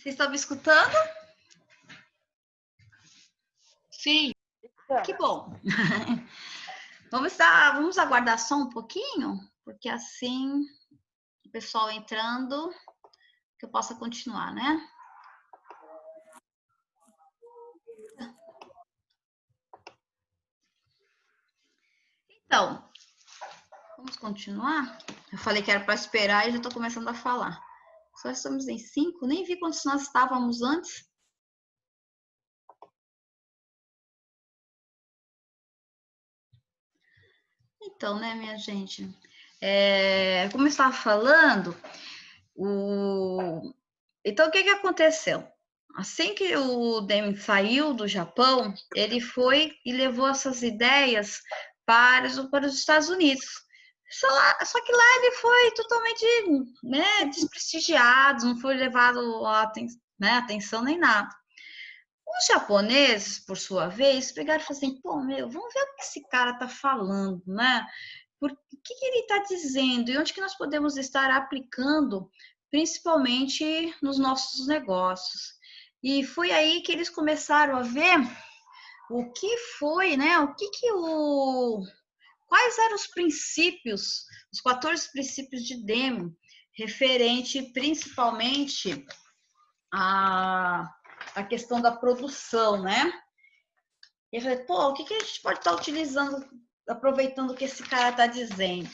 Vocês estão me escutando? Sim. Que bom. Vamos aguardar só um pouquinho, porque assim o pessoal entrando, que eu possa continuar, né? Então, vamos continuar? Eu falei que era para esperar e já estou começando a falar. Só estamos em 5, nem vi quantos nós estávamos antes. Então, né, minha gente? Como eu estava falando, então o que aconteceu? Assim que o Deng saiu do Japão, ele foi e levou essas ideias para os Estados Unidos. Só que lá ele foi totalmente, né, desprestigiado, não foi levado atenção nem nada. Os japoneses, por sua vez, pegaram e falaram assim, pô, vamos ver o que esse cara está falando, né? O que ele está dizendo e onde que nós podemos estar aplicando, principalmente nos nossos negócios. E foi aí que eles começaram a ver o que foi, né? Quais eram os princípios, os 14 princípios de Deming, referente principalmente à questão da produção, né? E eu falei, pô, o que a gente pode estar utilizando, aproveitando o que esse cara está dizendo?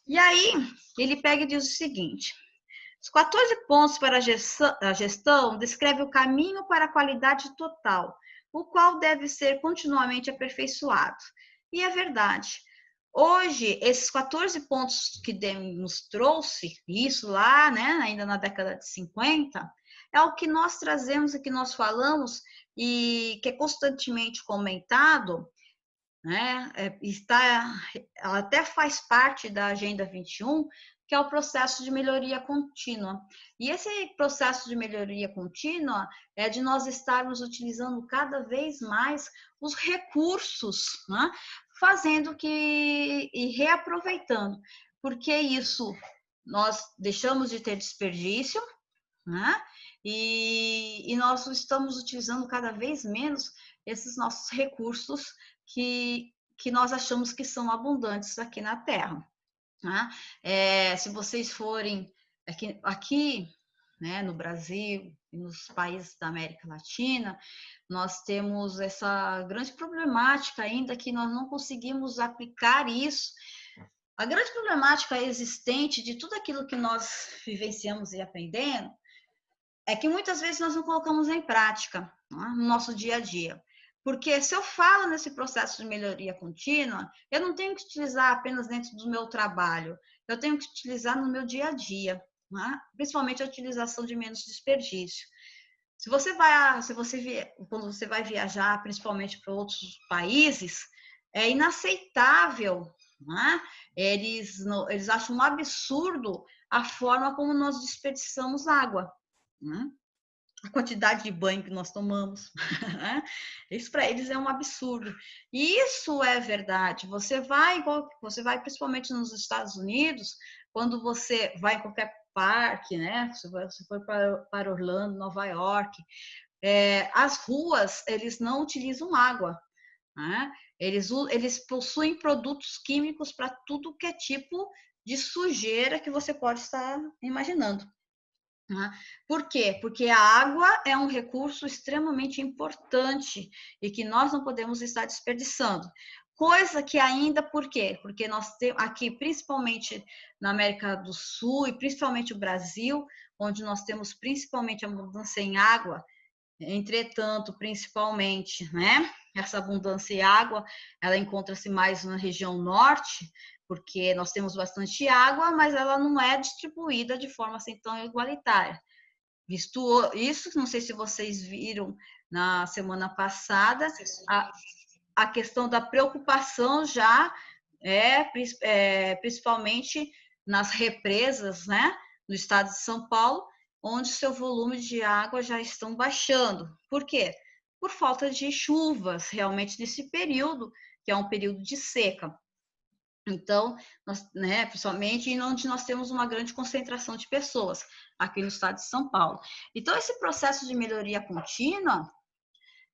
E aí, ele pega e diz o seguinte: os 14 pontos para a gestão descreve o caminho para a qualidade total, o qual deve ser continuamente aperfeiçoado. E é verdade. Hoje, esses 14 pontos que nos trouxe, isso lá, né, ainda na década de 50, é o que nós trazemos e que nós falamos e que é constantemente comentado, né? Ela até faz parte da Agenda 21, que é o processo de melhoria contínua. E esse processo de melhoria contínua é de nós estarmos utilizando cada vez mais os recursos, né? Fazendo e reaproveitando, porque isso nós deixamos de ter desperdício, né? E nós estamos utilizando cada vez menos esses nossos recursos que nós achamos que são abundantes aqui na Terra. Né? Se vocês forem aqui né, no Brasil e nos países da América Latina, nós temos essa grande problemática ainda que nós não conseguimos aplicar isso. A grande problemática existente de tudo aquilo que nós vivenciamos e aprendendo é que muitas vezes nós não colocamos em prática, né, no nosso dia a dia. Porque se eu falo nesse processo de melhoria contínua, eu não tenho que utilizar apenas dentro do meu trabalho, eu tenho que utilizar no meu dia a dia, né? Principalmente a utilização de menos desperdício. Quando você vai viajar, principalmente para outros países, é inaceitável, né? Eles acham um absurdo a forma como nós desperdiçamos água. Né? A quantidade de banho que nós tomamos, né? Isso para eles é um absurdo. E isso é verdade. Você vai principalmente nos Estados Unidos, quando você vai em qualquer parque, né? Se você for para Orlando, Nova York, as ruas eles não utilizam água, né? Eles possuem produtos químicos para tudo que é tipo de sujeira que você pode estar imaginando. Por quê? Porque a água é um recurso extremamente importante e que nós não podemos estar desperdiçando. Coisa que ainda, por quê? Porque nós temos aqui, principalmente na América do Sul e principalmente o Brasil, onde nós temos principalmente a abundância em água, entretanto, principalmente, né? Essa abundância em água, ela encontra-se mais na região norte, porque nós temos bastante água, mas ela não é distribuída de forma assim tão igualitária. Visto isso, não sei se vocês viram na semana passada, a questão da preocupação já principalmente nas represas, né, no estado de São Paulo, onde seu volume de água já estão baixando. Por quê? Por falta de chuvas, realmente, nesse período, que é um período de seca. Então, nós, né, principalmente onde nós temos uma grande concentração de pessoas, aqui no estado de São Paulo. Então, esse processo de melhoria contínua,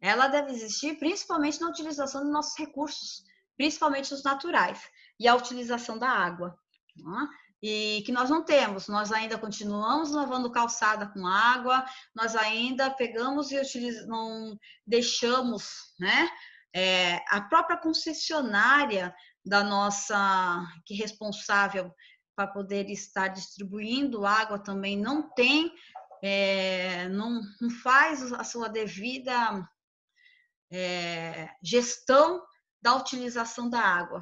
ela deve existir principalmente na utilização dos nossos recursos, principalmente os naturais, e a utilização da água, né? E que nós não temos, nós ainda continuamos lavando calçada com água, nós ainda pegamos e não deixamos, né? A própria concessionária da nossa, que é responsável para poder estar distribuindo água também não tem, não faz a sua devida gestão da utilização da água.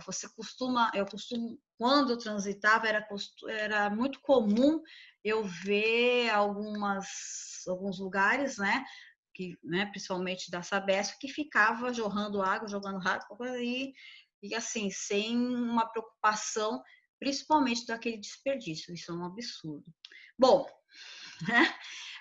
Eu costumo, quando eu transitava, era muito comum eu ver alguns lugares, né, principalmente da Sabesp, que ficava jorrando água, jogando água, e assim, sem uma preocupação, principalmente daquele desperdício. Isso é um absurdo. Bom, né?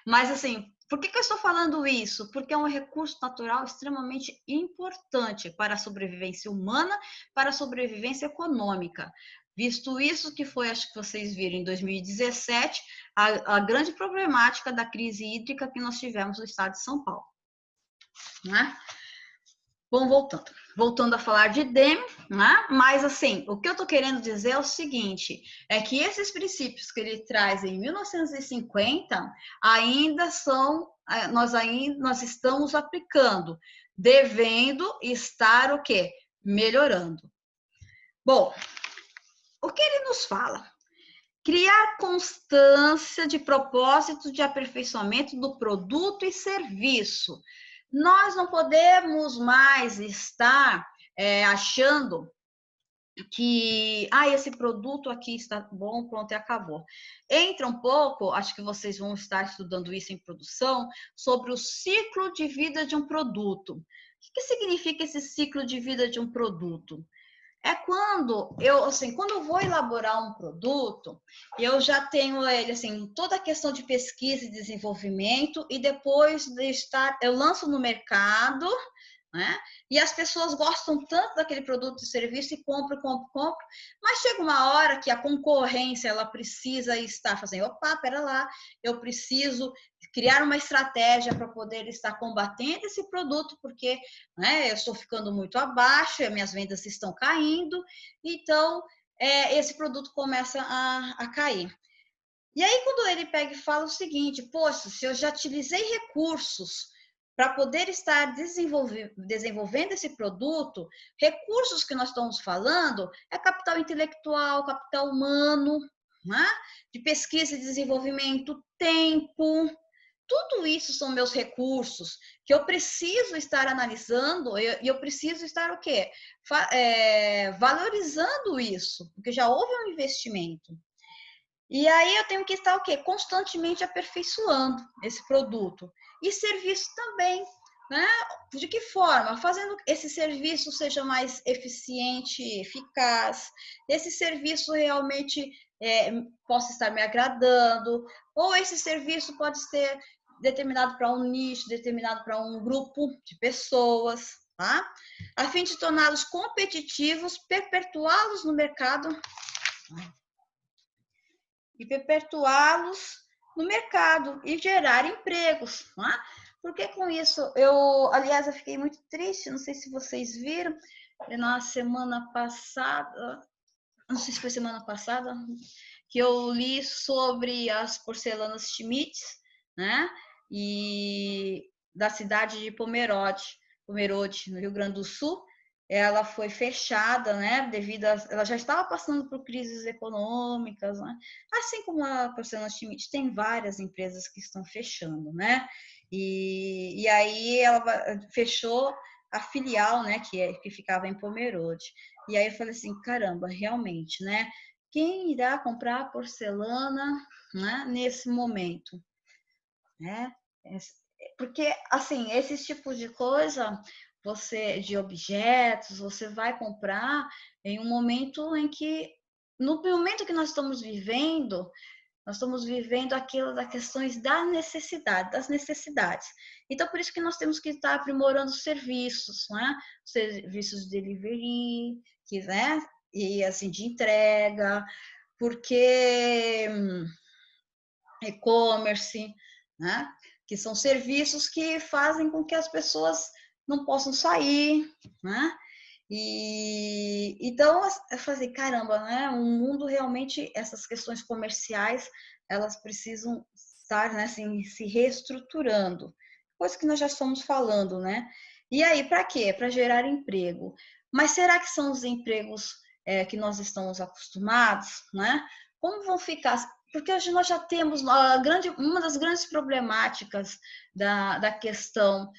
Mas assim, por que eu estou falando isso? Porque é um recurso natural extremamente importante para a sobrevivência humana, para a sobrevivência econômica. Visto isso que foi, acho que vocês viram em 2017, a grande problemática da crise hídrica que nós tivemos no estado de São Paulo, né? Bom, voltando a falar de DEM, né? Mas assim, o que eu estou querendo dizer é o seguinte, é que esses princípios que ele traz em 1950 ainda são, nós estamos aplicando, devendo estar o quê? Melhorando. Bom, o que ele nos fala? Criar constância de propósito de aperfeiçoamento do produto e serviço. Nós não podemos mais estar achando que esse produto aqui está bom, pronto, e acabou. Entra um pouco, acho que vocês vão estar estudando isso em produção, sobre o ciclo de vida de um produto. O que significa esse ciclo de vida de um produto? É quando quando eu vou elaborar um produto, eu já tenho ele, assim, toda a questão de pesquisa e desenvolvimento, e depois eu lanço no mercado, né? E as pessoas gostam tanto daquele produto e serviço e compram, mas chega uma hora que a concorrência, ela precisa estar fazendo, opa, pera lá, eu preciso criar uma estratégia para poder estar combatendo esse produto, porque, né, eu estou ficando muito abaixo, minhas vendas estão caindo, então esse produto começa a cair. E aí, quando ele pega e fala o seguinte, poxa, se eu já utilizei recursos para poder estar desenvolvendo esse produto, recursos que nós estamos falando é capital intelectual, capital humano, né? De pesquisa e desenvolvimento, tempo, tudo isso são meus recursos que eu preciso estar analisando e eu preciso estar o quê? Valorizando isso, porque já houve um investimento. E aí eu tenho que estar o quê? Constantemente aperfeiçoando esse produto. E serviço também, né? De que forma? Fazendo esse serviço seja mais eficiente, eficaz, esse serviço realmente possa estar me agradando, ou esse serviço pode ser determinado para um nicho, determinado para um grupo de pessoas, tá? A fim de torná-los competitivos, perpetuá-los no mercado e perpetuá-los no mercado e gerar empregos, né? Porque com isso, aliás, eu fiquei muito triste, não sei se vocês viram, na semana passada, não sei se foi semana passada, que eu li sobre as porcelanas Schmidt, né? E da cidade de Pomerode, no Rio Grande do Sul, ela foi fechada, né? Ela já estava passando por crises econômicas, né? Assim como a porcelana Schmidt, tem várias empresas que estão fechando, né? E aí ela fechou a filial, né? Que ficava em Pomerode. E aí eu falei assim, caramba, realmente, né? Quem irá comprar porcelana, né, nesse momento, né? Porque assim, esses tipos de coisa, de objetos, você vai comprar em um momento em que, no momento que nós estamos vivendo aquilo das questões das necessidades. Então, por isso que nós temos que estar aprimorando serviços, né? Serviços de delivery, que, né? e assim de entrega, porque e-commerce, né? Que são serviços que fazem com que as pessoas não possam sair, né? E então eu falei, caramba, né? O mundo realmente, essas questões comerciais, elas precisam estar, né, assim, se reestruturando, coisa que nós já estamos falando, né? E aí, para quê? Para gerar emprego. Mas será que são os empregos que nós estamos acostumados, né? Como vão ficar? Porque hoje nós já temos uma das grandes problemáticas da questão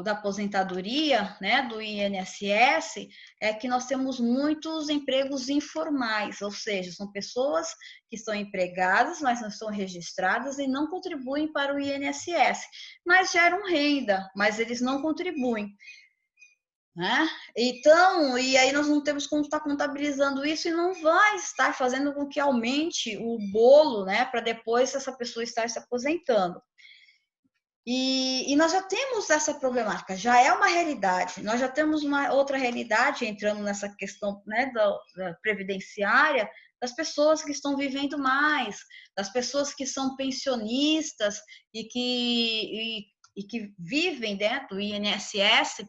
da aposentadoria, né, do INSS, é que nós temos muitos empregos informais, ou seja, são pessoas que estão empregadas, mas não estão registradas e não contribuem para o INSS, mas geram renda, mas eles não contribuem. Né? Então, e aí nós não temos como estar contabilizando isso e não vai estar fazendo com que aumente o bolo, né, para depois essa pessoa estar se aposentando. E nós já temos essa problemática, já é uma realidade. Nós já temos uma outra realidade entrando nessa questão, né, da previdenciária, das pessoas que estão vivendo mais, das pessoas que são pensionistas e que vivem dentro do INSS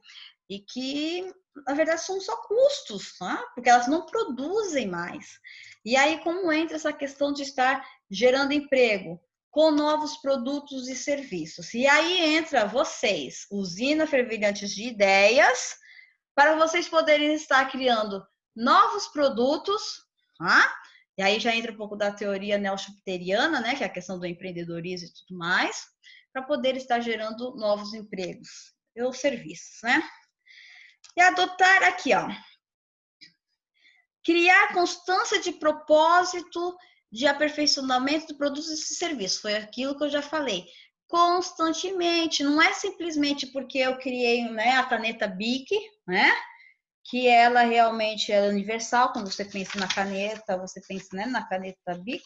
e que, na verdade, são só custos, né? Porque elas não produzem mais. E aí, como entra essa questão de estar gerando emprego? Com novos produtos e serviços. E aí entra vocês, usina fervilhantes de ideias, para vocês poderem estar criando novos produtos, tá? E aí já entra um pouco da teoria neo-schumpeteriana, né, que é a questão do empreendedorismo e tudo mais, para poder estar gerando novos empregos ou serviços, né? E adotar aqui, ó, criar constância de propósito de aperfeiçoamento de produtos e serviços. Foi aquilo que eu já falei. Constantemente, não é simplesmente porque eu criei, né, a caneta Bic, né, que ela realmente é universal. Quando você pensa na caneta, você pensa, né, na caneta Bic.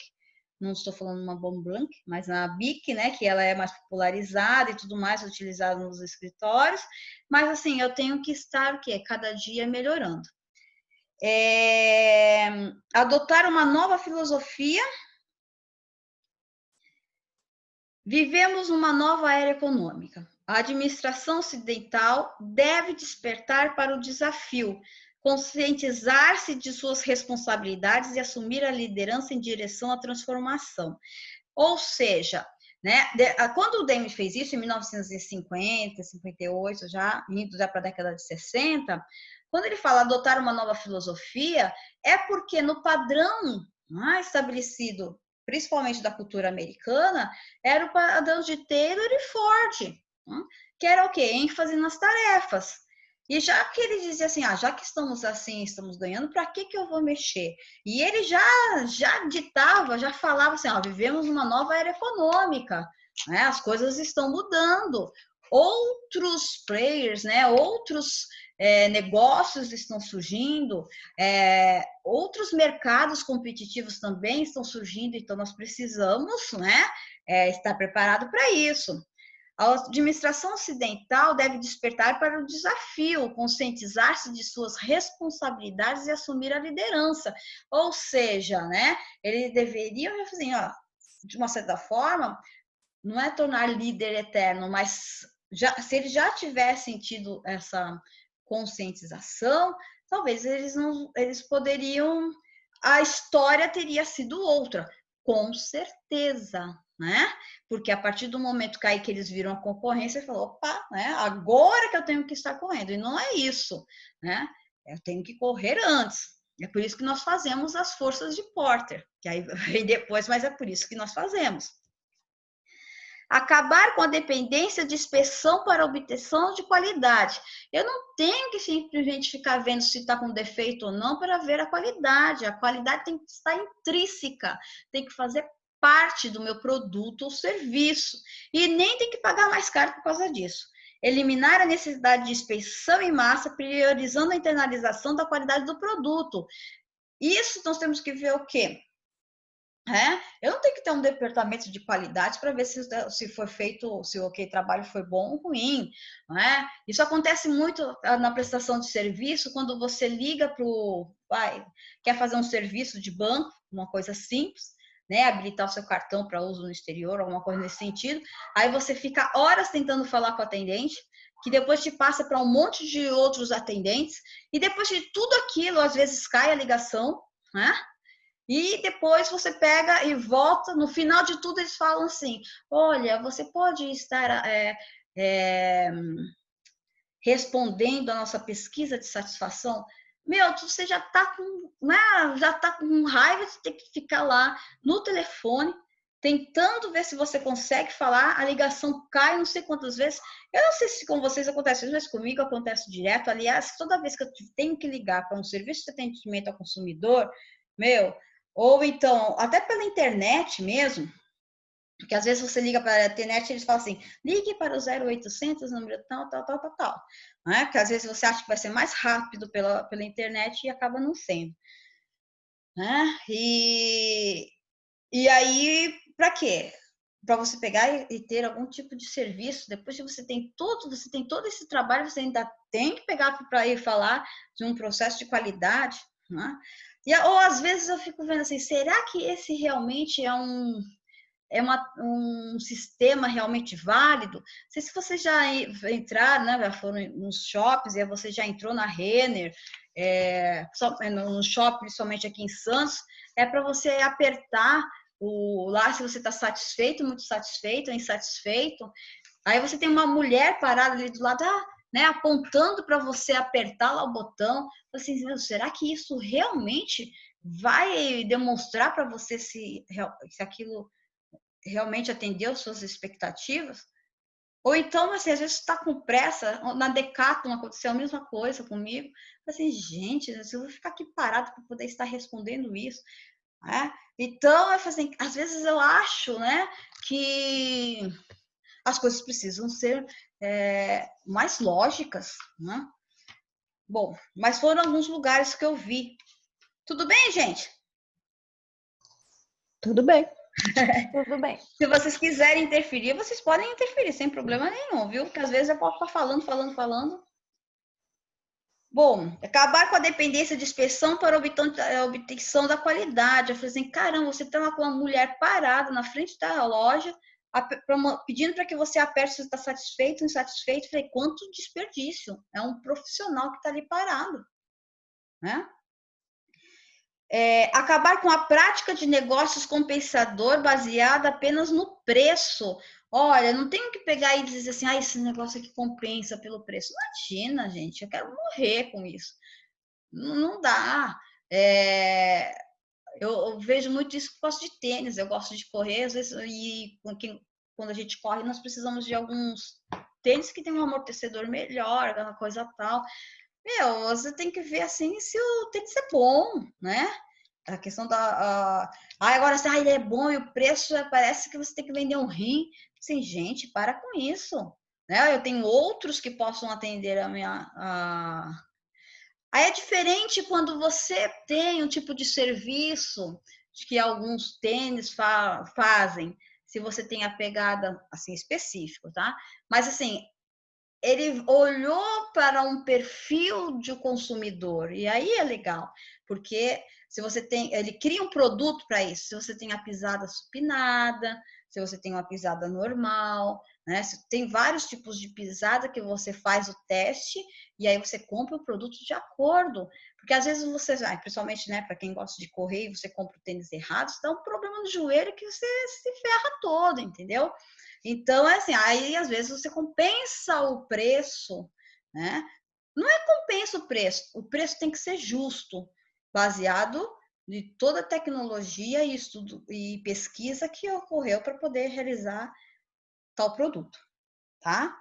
Não estou falando uma Mont Blanc, mas na Bic, né, que ela é mais popularizada e tudo mais, utilizada nos escritórios. Mas assim, eu tenho que estar o quê? Cada dia melhorando. Adotar uma nova filosofia. Vivemos uma nova era econômica. A administração ocidental deve despertar para o desafio, conscientizar-se de suas responsabilidades e assumir a liderança em direção à transformação. Ou seja, né, quando o Demi fez isso, em 1950, 58, já indo para a década de 60, quando ele fala adotar uma nova filosofia, é porque no padrão estabelecido, principalmente da cultura americana, era o padrão de Taylor e Ford, que era o quê? ênfase nas tarefas. E já que ele dizia assim, já que estamos assim, estamos ganhando, para que eu vou mexer? E ele já ditava, já falava assim, vivemos uma nova era econômica, né? As coisas estão mudando. Outros players, né? Outros negócios estão surgindo, outros mercados competitivos também estão surgindo, então nós precisamos, né, estar preparado para isso. A administração ocidental deve despertar para o desafio, conscientizar-se de suas responsabilidades e assumir a liderança. Ou seja, né, ele deveria, assim, de uma certa forma, não é tornar líder eterno, mas se ele já tivesse tido essa conscientização, talvez eles poderiam, a história teria sido outra, com certeza, né? Porque a partir do momento que eles viram a concorrência, falou, opa, né? Agora que eu tenho que estar correndo, e não é isso, né? Eu tenho que correr antes. É por isso que nós fazemos as forças de Porter, que aí vem depois, mas é por isso que nós fazemos. Acabar com a dependência de inspeção para obtenção de qualidade. Eu não tenho que simplesmente ficar vendo se está com defeito ou não para ver a qualidade. A qualidade tem que estar intrínseca, tem que fazer parte do meu produto ou serviço. E nem tem que pagar mais caro por causa disso. Eliminar a necessidade de inspeção em massa, priorizando a internalização da qualidade do produto. Isso nós temos que ver o quê? Eu não tenho que ter um departamento de qualidade para ver se foi feito, se o trabalho foi bom ou ruim. Não é? Isso acontece muito na prestação de serviço, quando você liga para o... quer fazer um serviço de banco, uma coisa simples, né? Habilitar o seu cartão para uso no exterior, alguma coisa nesse sentido. Aí você fica horas tentando falar com o atendente, que depois te passa para um monte de outros atendentes, e depois de tudo aquilo, às vezes cai a ligação, né? E depois você pega e volta, no final de tudo eles falam assim, olha, você pode estar respondendo a nossa pesquisa de satisfação? Meu, você já está com, né, já tá com raiva de ter que ficar lá no telefone, tentando ver se você consegue falar, a ligação cai não sei quantas vezes. Eu não sei se com vocês acontece, mas comigo acontece direto. Aliás, toda vez que eu tenho que ligar para um serviço de atendimento ao consumidor, meu, ou então, até pela internet mesmo, porque às vezes você liga para a internet e eles falam assim, ligue para o 0800, número tal, tal, tal, tal, tal. Né? Porque às vezes você acha que vai ser mais rápido pela internet e acaba não sendo. Né? E aí, para quê? Para você pegar e ter algum tipo de serviço, depois que você tem todo esse trabalho, você ainda tem que pegar para ir falar de um processo de qualidade, né? Ou às vezes eu fico vendo assim, será que esse realmente um sistema realmente válido? Se você já entrar, né, já foram nos shoppings, e você já entrou na Renner, no shopping, principalmente aqui em Santos, é para você apertar lá se você está satisfeito, muito satisfeito, insatisfeito. Aí você tem uma mulher parada ali do lado, né, apontando para você apertar lá o botão. Assim, será que isso realmente vai demonstrar para você se aquilo realmente atendeu suas expectativas? Ou então, assim, às vezes está com pressa, na Decathlon aconteceu a mesma coisa comigo. Assim, gente, eu vou ficar aqui parado para poder estar respondendo isso, né? Então, assim, às vezes eu acho, né, que as coisas precisam ser mais lógicas, né? Bom, mas foram alguns lugares que eu vi. Tudo bem, gente? Tudo bem. Tudo bem. Se vocês quiserem interferir, vocês podem interferir sem problema nenhum, viu? Porque às vezes eu posso estar falando. Bom, acabar com a dependência de inspeção para a obtenção da qualidade. Eu falei assim, caramba, você está com uma mulher parada na frente da loja, pedindo para que você aperte se está satisfeito ou insatisfeito. Eu falei, quanto desperdício. É um profissional que está ali parado, né? Acabar com a prática de negócios compensador baseada apenas no preço. Olha, não tenho que pegar e dizer assim, esse negócio aqui compensa pelo preço. Imagina, gente, eu quero morrer com isso. Não dá. Eu vejo muito isso por causa de tênis. Eu gosto de correr, às vezes, e quando a gente corre, nós precisamos de alguns tênis que tem um amortecedor melhor, aquela coisa tal. Meu, você tem que ver assim se o tênis é bom, né? A questão agora assim, ele é bom e o preço parece que você tem que vender um rim. Assim, gente, para com isso. Né? Eu tenho outros que possam atender a minha. Aí é diferente quando você tem um tipo de serviço que alguns tênis fazem, se você tem a pegada assim específico, tá? Mas assim, ele olhou para um perfil de consumidor, e aí é legal, porque se você tem, ele cria um produto para isso, se você tem a pisada supinada, se você tem uma pisada normal, né? Tem vários tipos de pisada que você faz o teste e aí você compra o produto de acordo, porque às vezes você, principalmente, né, para quem gosta de correr e você compra o tênis errado, você dá um problema no joelho que você se ferra todo, entendeu? Então, é assim, aí às vezes você compensa o preço, né? Não é compensa o preço tem que ser justo, baseado de toda a tecnologia e estudo e pesquisa que ocorreu para poder realizar tal produto, tá?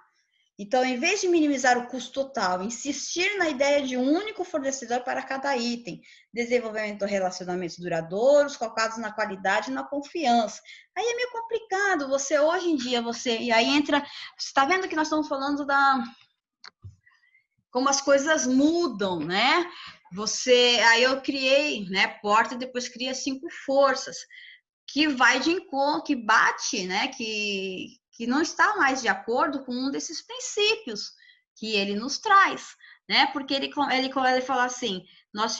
Então, em vez de minimizar o custo total, insistir na ideia de um único fornecedor para cada item, desenvolvimento de relacionamentos duradouros, focados na qualidade e na confiança. Aí é meio complicado, você hoje em dia, e aí entra, você está vendo que nós estamos falando como as coisas mudam, né? Aí eu criei, né, Porta e depois criei 5 forças. que vai de encontro, que bate, né, que não está mais de acordo com um desses princípios que ele nos traz, né? Porque ele fala assim, nós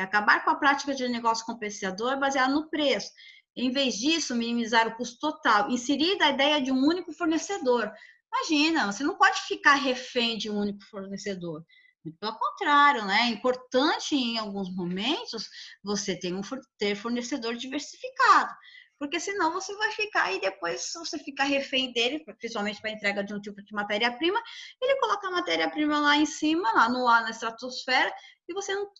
acabar com a prática de negócio compensador baseado no preço. Em vez disso, minimizar o custo total, inserir a ideia de um único fornecedor. Imagina, você não pode ficar refém de um único fornecedor. Pelo contrário, né? É importante em alguns momentos você ter fornecedor diversificado, porque senão você vai ficar e depois, se você ficar refém dele, principalmente para a entrega de um tipo de matéria-prima, ele coloca a matéria-prima lá em cima, lá no ar, na estratosfera, e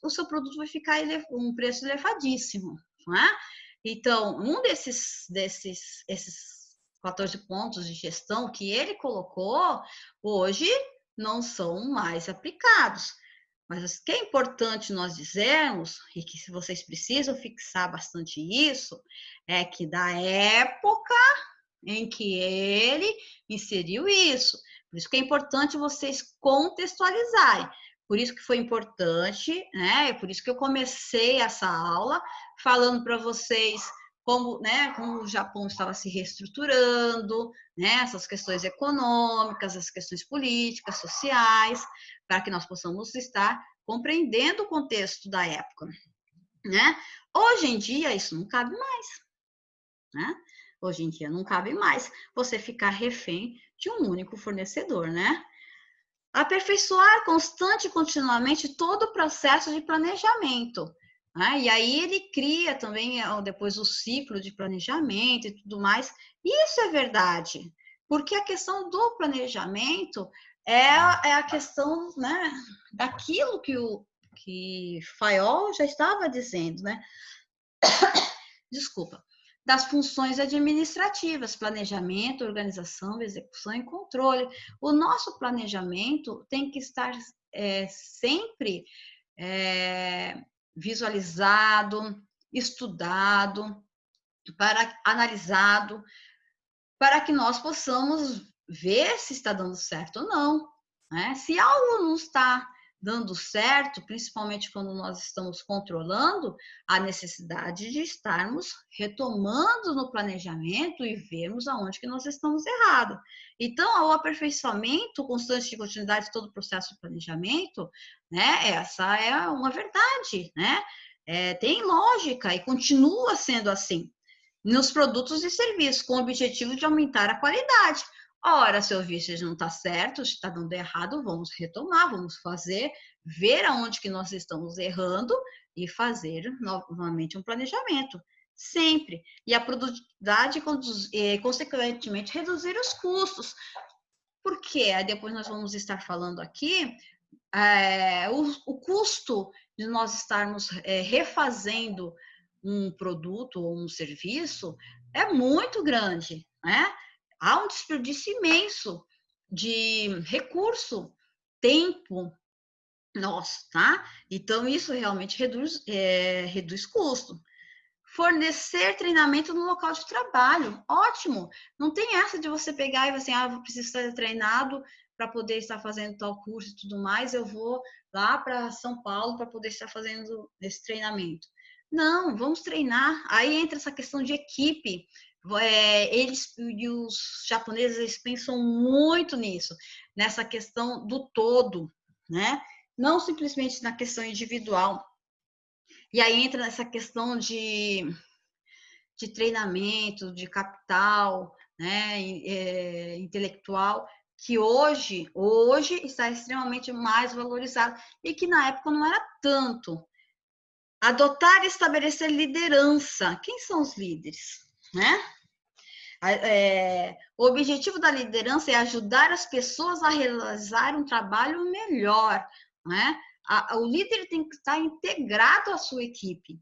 o seu produto vai ficar um preço elevadíssimo, não é? Então, esses 14 pontos de gestão que ele colocou, hoje não são mais aplicados. Mas o que é importante nós dizermos, e que se vocês precisam fixar bastante isso, é que da época em que ele inseriu isso. Por isso que é importante vocês contextualizarem. Por isso que foi importante, né? É por isso que eu comecei essa aula falando para vocês como, né, como o Japão estava se reestruturando, né, essas questões econômicas, as questões políticas, sociais, para que nós possamos estar compreendendo o contexto da época, né? Hoje em dia isso não cabe mais, né? Hoje em dia não cabe mais você ficar refém de um único fornecedor, né? Aperfeiçoar constante e continuamente todo o processo de planejamento. Né? E aí ele cria também depois o ciclo de planejamento e tudo mais. Isso é verdade, porque a questão do planejamento é a questão, né, daquilo que Fayol já estava dizendo, né? Desculpa, das funções administrativas, planejamento, organização, execução e controle. O nosso planejamento tem que estar sempre visualizado, estudado, analisado, para que nós possamos ver se está dando certo ou não. Né? Se algo não está dando certo, principalmente quando nós estamos controlando, a necessidade de estarmos retomando no planejamento e vermos aonde que nós estamos errados. Então, o aperfeiçoamento constante de continuidade de todo o processo de planejamento, né, essa é uma verdade, né? Tem lógica e continua sendo assim nos produtos e serviços, com o objetivo de aumentar a qualidade. Ora, se eu vi que não está certo, está dando errado, vamos retomar, vamos fazer, ver aonde que nós estamos errando e fazer novamente um planejamento. Sempre. E a produtividade, consequentemente, reduzir os custos. Por quê? Depois nós vamos estar falando aqui o custo de nós estarmos refazendo um produto ou um serviço é muito grande, né? Há um desperdício imenso de recurso, tempo nosso, tá? Então, isso realmente reduz custo. Fornecer treinamento no local de trabalho, ótimo. Não tem essa de você pegar e assim, eu preciso estar treinado para poder estar fazendo tal curso e tudo mais, eu vou lá para São Paulo para poder estar fazendo esse treinamento. Não, vamos treinar. Aí entra essa questão de equipe. Eles e os japoneses eles pensam muito nisso, nessa questão do todo, né? Não simplesmente na questão individual. E aí entra nessa questão de treinamento, de capital, né, intelectual, que hoje está extremamente mais valorizado e que na época não era tanto. Adotar e estabelecer liderança. Quem são os líderes? Né? O objetivo da liderança é ajudar as pessoas a realizar um trabalho melhor. Né? O líder tem que estar integrado à sua equipe.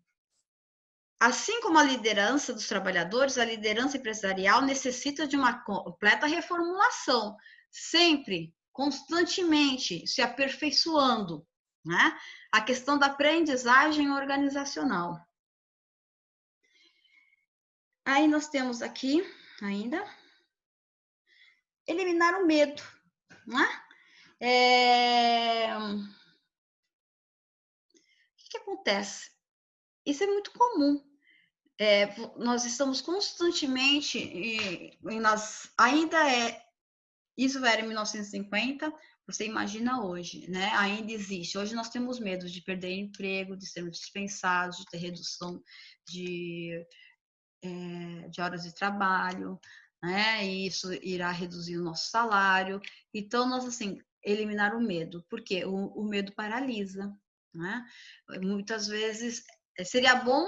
Assim como a liderança dos trabalhadores, a liderança empresarial necessita de uma completa reformulação, sempre, constantemente, se aperfeiçoando, né? A questão da aprendizagem organizacional. Aí nós temos aqui, ainda, eliminar o medo, né? O que acontece? Isso é muito comum. nós estamos constantemente, ainda isso era em 1950, você imagina hoje, né? Ainda existe. Hoje nós temos medo de perder emprego, de sermos dispensados, de ter redução de, de horas de trabalho, né? E isso irá reduzir o nosso salário. Então, nós, assim, eliminar o medo, porque o medo paralisa, né? Muitas vezes seria bom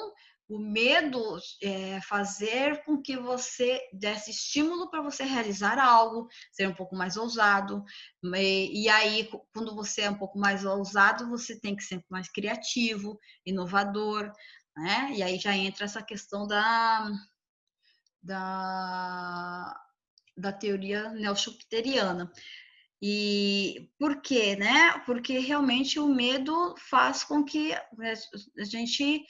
o medo fazer com que você desse estímulo para você realizar algo, ser um pouco mais ousado. E aí, quando você é um pouco mais ousado, você tem que ser mais criativo, inovador, né? E aí já entra essa questão da, da teoria neo-schumpeteriana. E por quê, né? Porque realmente o medo faz com que a gente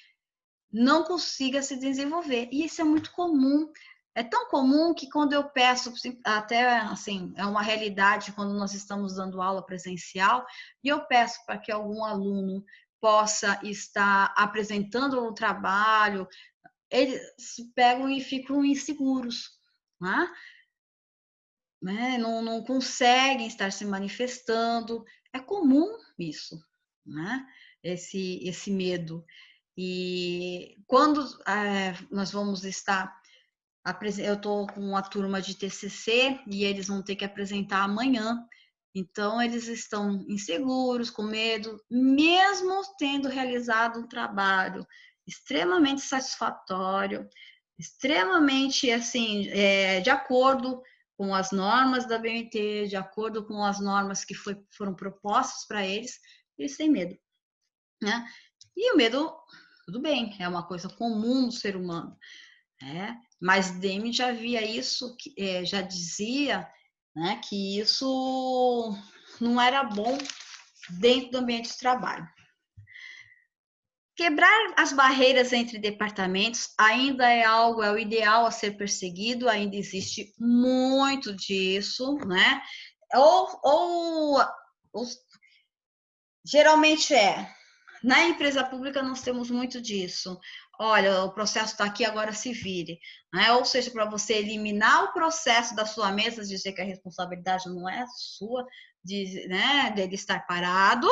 não consiga se desenvolver. E isso é muito comum. É tão comum que quando eu peço, até assim, é uma realidade quando nós estamos dando aula presencial, e eu peço para que algum aluno possa estar apresentando um trabalho, eles pegam e ficam inseguros, né? Não conseguem estar se manifestando. É comum isso, né? Esse medo. E quando nós vamos estar, eu estou com uma turma de TCC e eles vão ter que apresentar amanhã. Então, eles estão inseguros, com medo, mesmo tendo realizado um trabalho extremamente satisfatório, extremamente, assim, de acordo com as normas da BNT, de acordo com as normas que foram propostas para eles, eles têm medo, né? E o medo, tudo bem, é uma coisa comum do ser humano, né? Mas Demi já via isso, já dizia, né, que isso não era bom dentro do ambiente de trabalho. Quebrar as barreiras entre departamentos ainda é algo, é o ideal a ser perseguido, ainda existe muito disso, né? Ou geralmente na empresa pública nós temos muito disso. Olha, o processo está aqui, agora se vire. Né? Ou seja, para você eliminar o processo da sua mesa, dizer que a responsabilidade não é sua, dele estar parado,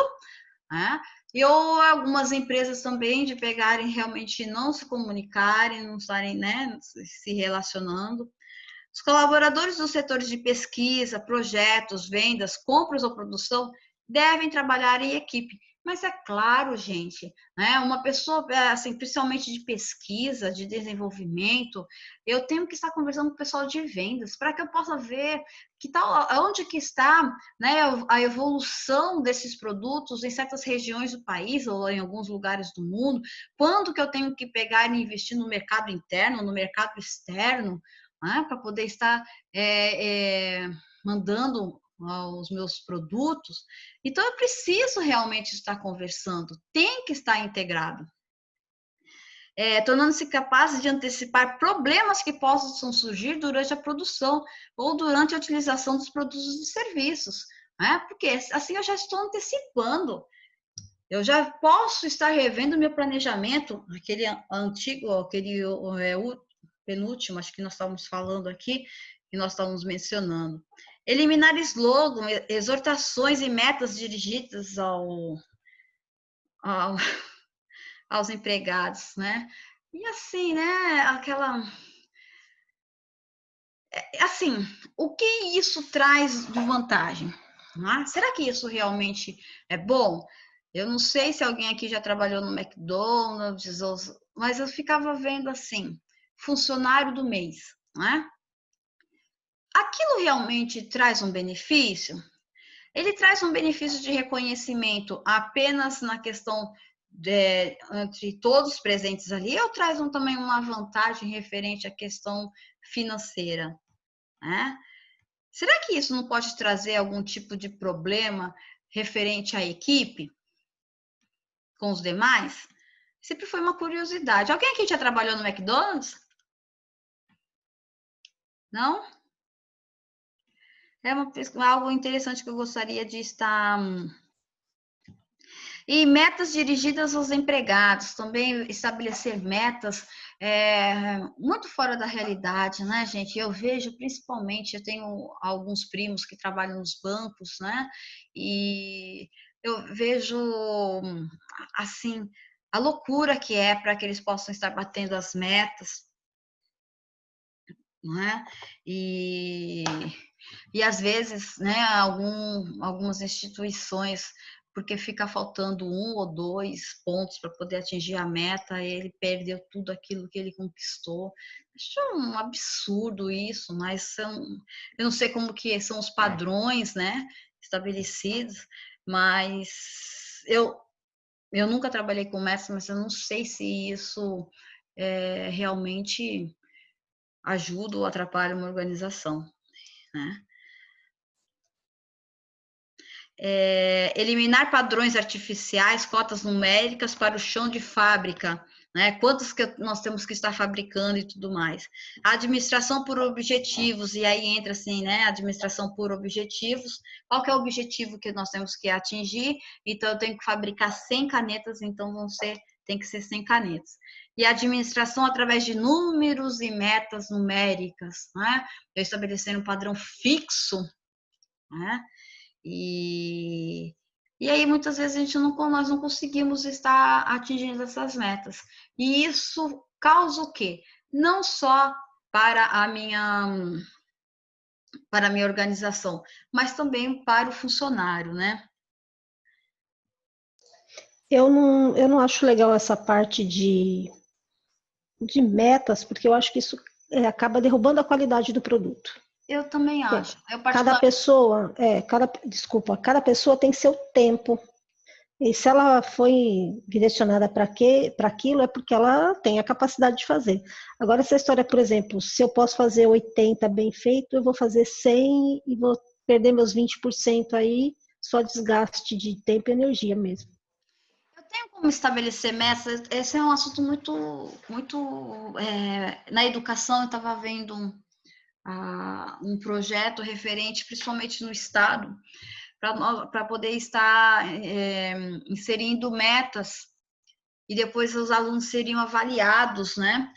né? E ou algumas empresas também de pegarem realmente não se comunicarem, não estarem, né, se relacionando. Os colaboradores dos setores de pesquisa, projetos, vendas, compras ou produção devem trabalhar em equipe. Mas é claro, gente, né? Uma pessoa, assim, principalmente de pesquisa, de desenvolvimento, eu tenho que estar conversando com o pessoal de vendas para que eu possa ver que tal, onde que está, né, a evolução desses produtos em certas regiões do país ou em alguns lugares do mundo, quando que eu tenho que pegar e investir no mercado interno, no mercado externo, né, para poder estar mandando os meus produtos. Então, eu preciso realmente estar conversando, tem que estar integrado. Tornando-se capazes de antecipar problemas que possam surgir durante a produção ou durante a utilização dos produtos e serviços. Né? Porque assim eu já estou antecipando. Eu já posso estar revendo meu planejamento, aquele antigo, aquele penúltimo, acho que nós estávamos falando aqui, que nós estávamos mencionando. Eliminar slogan, exortações e metas dirigidas ao, aos empregados, né? E assim, né? Assim, o que isso traz de vantagem? Né? Será que isso realmente é bom? Eu não sei se alguém aqui já trabalhou no McDonald's, mas eu ficava vendo assim, funcionário do mês, né? Aquilo realmente traz um benefício? Ele traz um benefício de reconhecimento apenas na questão entre todos presentes ali, ou traz também uma vantagem referente à questão financeira, né? Será que isso não pode trazer algum tipo de problema referente à equipe com os demais? Sempre foi uma curiosidade. Alguém aqui já trabalhou no McDonald's? Não? É algo interessante que eu gostaria de estar E metas dirigidas aos empregados, também estabelecer metas muito fora da realidade, né, gente? Eu vejo principalmente, eu tenho alguns primos que trabalham nos bancos, né? E eu vejo, assim, a loucura que é para que eles possam estar batendo as metas, não é? E às vezes, né, algumas instituições, porque fica faltando 1 ou 2 pontos para poder atingir a meta, ele perdeu tudo aquilo que ele conquistou. Acho um absurdo isso, mas eu não sei como que são os padrões, né, estabelecidos, mas eu nunca trabalhei com metas, mas eu não sei se isso realmente ajuda ou atrapalha uma organização, né? Eliminar padrões artificiais, cotas numéricas para o chão de fábrica, né? Quantos que nós temos que estar fabricando e tudo mais. A administração por objetivos, e aí entra assim, né? Administração por objetivos. Qual que é o objetivo que nós temos que atingir? Então, eu tenho que fabricar 100 canetas, então tem que ser 100 canetas. E a administração através de números e metas numéricas, né? Eu estabelecer um padrão fixo, né? E, e aí, muitas vezes, nós não conseguimos estar atingindo essas metas. E isso causa o quê? Não só para para a minha organização, mas também para o funcionário, né? Eu não acho legal essa parte de metas, porque eu acho que isso acaba derrubando a qualidade do produto. Eu também acho. Cada pessoa tem seu tempo. E se ela foi direcionada para aquilo, é porque ela tem a capacidade de fazer. Agora, essa história, por exemplo, se eu posso fazer 80 bem feito, eu vou fazer 100 e vou perder meus 20% aí, só desgaste de tempo e energia mesmo. Eu tenho como estabelecer metas. Esse é um assunto muito na educação. Eu estava vendo um projeto referente, principalmente no estado, para poder estar inserindo metas e depois os alunos seriam avaliados, né?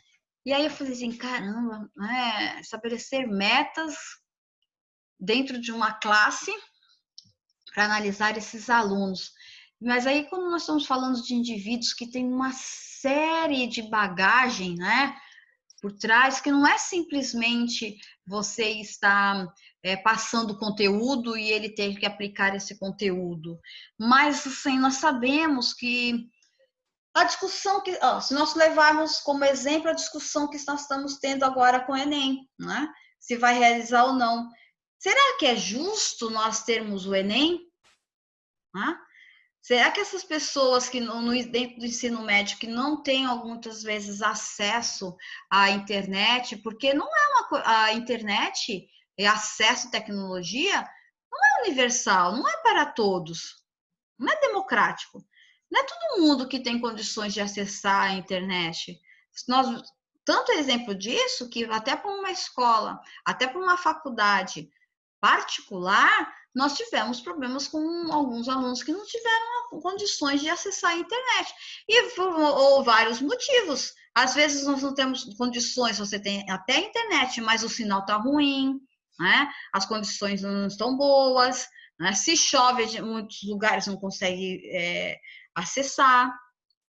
E aí eu falei assim, caramba, né? Estabelecer metas dentro de uma classe para analisar esses alunos. Mas aí, quando nós estamos falando de indivíduos que têm uma série de bagagem, né, por trás, que não é simplesmente você estar passando conteúdo e ele ter que aplicar esse conteúdo, mas assim, nós sabemos que a discussão que, se nós levarmos como exemplo a discussão que nós estamos tendo agora com o Enem, né, se vai realizar ou não, será que é justo nós termos o Enem? Né? Será que essas pessoas que dentro do ensino médio que não têm muitas vezes acesso à internet, porque não é a internet e acesso à tecnologia não é universal, não é para todos, não é democrático. Não é todo mundo que tem condições de acessar a internet. Nós tanto exemplo disso que até para uma escola, até para uma faculdade particular, nós tivemos problemas com alguns alunos que não tiveram condições de acessar a internet. E ou vários motivos. Às vezes nós não temos condições, você tem até a internet, mas o sinal está ruim, né? As condições não estão boas, né? Se chove, em muitos lugares não consegue acessar.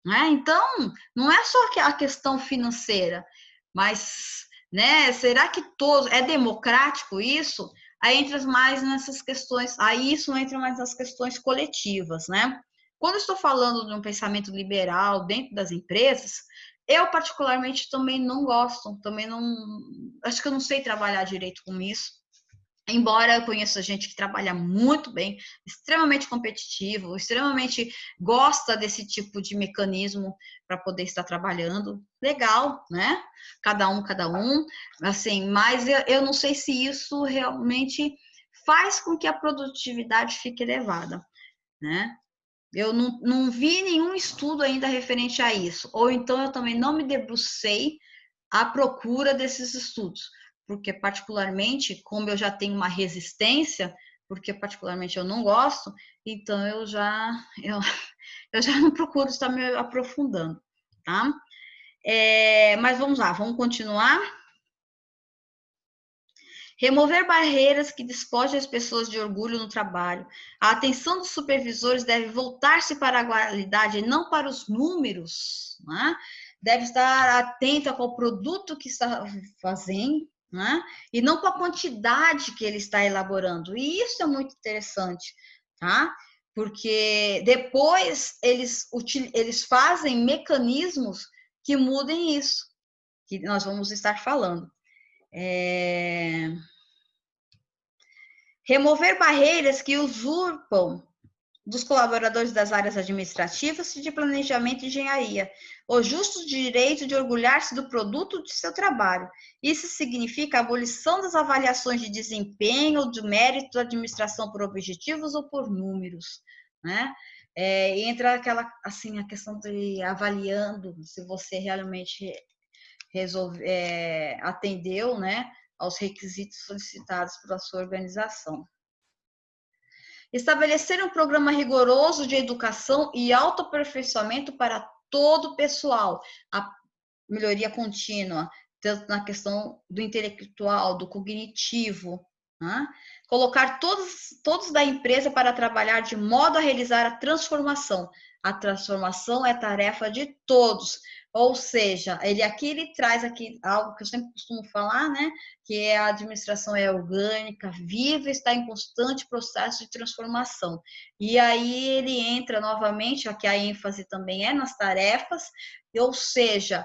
Né? Então, não é só a questão financeira, mas, né, será que é democrático isso? Aí entra mais nessas questões, aí isso entra mais nas questões coletivas, né? Quando estou falando de um pensamento liberal dentro das empresas, eu particularmente também não gosto, também não, acho que eu não sei trabalhar direito com isso. Embora eu conheça gente que trabalha muito bem, extremamente competitivo, extremamente gosta desse tipo de mecanismo para poder estar trabalhando, legal, né? Cada um, assim, mas eu não sei se isso realmente faz com que a produtividade fique elevada, né? Eu não vi nenhum estudo ainda referente a isso, ou então eu também não me debrucei à procura desses estudos, porque particularmente, como eu já tenho uma resistência, porque particularmente eu não gosto, então eu já não procuro estar me aprofundando, tá? Mas vamos lá, vamos continuar. Remover barreiras que despojem as pessoas de orgulho no trabalho. A atenção dos supervisores deve voltar-se para a qualidade e não para os números, né? Deve estar atento ao produto que está fazendo, né? E não com a quantidade que ele está elaborando. E isso é muito interessante, tá? Porque depois eles fazem mecanismos que mudem isso, que nós vamos estar falando. Remover barreiras que usurpam dos colaboradores das áreas administrativas e de planejamento e engenharia o justo direito de orgulhar-se do produto de seu trabalho. Isso significa a abolição das avaliações de desempenho ou de mérito da administração por objetivos ou por números, né? Entra aquela, assim, a questão de avaliando se você realmente atendeu, né, aos requisitos solicitados pela sua organização. Estabelecer um programa rigoroso de educação e autoaperfeiçoamento para todo o pessoal, a melhoria contínua, tanto na questão do intelectual, do cognitivo, né? Colocar todos da empresa para trabalhar de modo a realizar a transformação. A transformação é tarefa de todos. Ou seja, ele traz aqui algo que eu sempre costumo falar, né? Que a administração é orgânica, viva, está em constante processo de transformação. E aí ele entra novamente, aqui a ênfase também é nas tarefas, ou seja,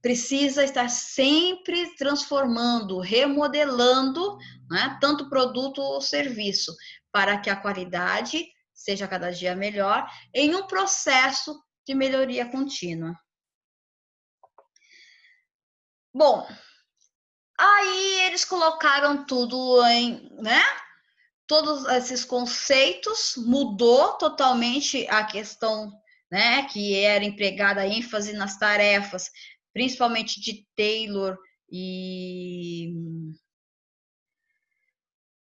precisa estar sempre transformando, remodelando, né, tanto produto ou serviço, para que a qualidade seja cada dia melhor, em um processo de melhoria contínua. Bom, aí eles colocaram tudo né? Todos esses conceitos, mudou totalmente a questão, né? Que era empregada a ênfase nas tarefas, principalmente de Taylor e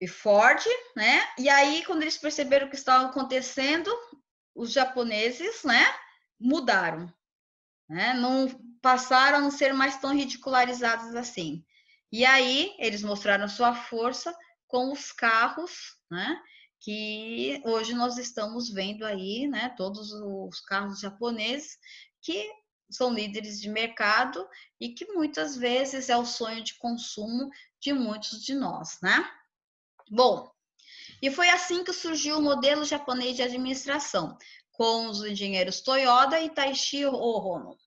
Ford, né? E aí, quando eles perceberam o que estava acontecendo, os japoneses, né? Mudaram, né? Não passaram a não ser mais tão ridicularizados assim. E aí eles mostraram sua força com os carros, né? Que hoje nós estamos vendo aí, né? Todos os carros japoneses que são líderes de mercado e que muitas vezes é o sonho de consumo de muitos de nós, né? Bom, e foi assim que surgiu o modelo japonês de administração, com os engenheiros Toyoda e Taishi Ohno.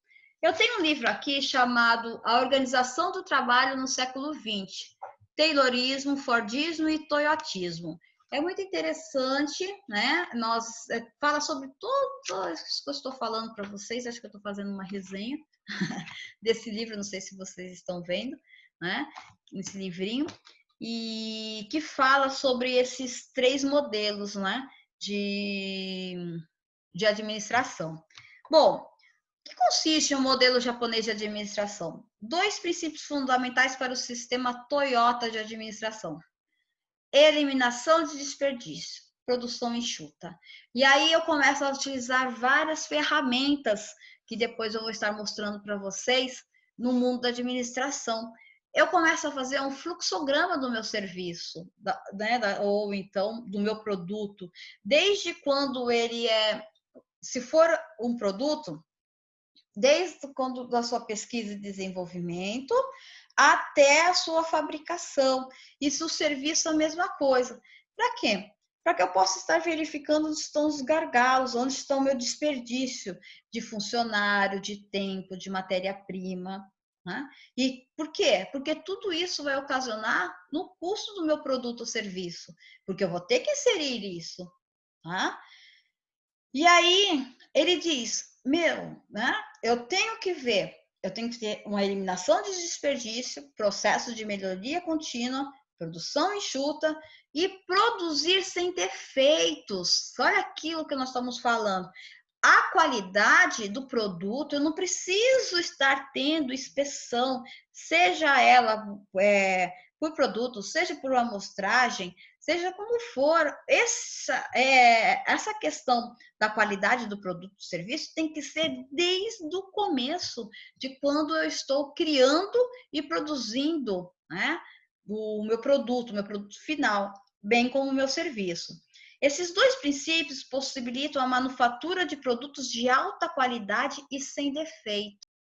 Eu tenho um livro aqui chamado A Organização do Trabalho no Século XX, Taylorismo, Fordismo e Toyotismo. É muito interessante, né? Fala sobre tudo isso que eu estou falando para vocês. Acho que eu estou fazendo uma resenha desse livro, não sei se vocês estão vendo, né? Esse livrinho. E que fala sobre esses 3 modelos, né? De administração. Bom, que consiste o modelo japonês de administração? 2 princípios fundamentais para o sistema Toyota de administração. Eliminação de desperdício, produção enxuta. E aí eu começo a utilizar várias ferramentas que depois eu vou estar mostrando para vocês no mundo da administração. Eu começo a fazer um fluxograma do meu serviço, né, ou então do meu produto, desde quando ele se for um produto, desde quando da sua pesquisa e desenvolvimento até a sua fabricação. E se o serviço é a mesma coisa. Para quê? Para que eu possa estar verificando onde estão os gargalos, onde está o meu desperdício de funcionário, de tempo, de matéria-prima. Né? E por quê? Porque tudo isso vai ocasionar no custo do meu produto ou serviço, porque eu vou ter que inserir isso. Tá? E aí ele diz, né? Eu tenho que ter uma eliminação de desperdício, processo de melhoria contínua, produção enxuta e produzir sem defeitos. Olha aquilo que nós estamos falando. A qualidade do produto, eu não preciso estar tendo inspeção, seja ela por produto, seja por amostragem, seja como for, essa questão da qualidade do produto ou serviço tem que ser desde o começo, de quando eu estou criando e produzindo, né, o meu produto final, bem como o meu serviço. Esses dois princípios possibilitam a manufatura de produtos de alta qualidade e sem defeito.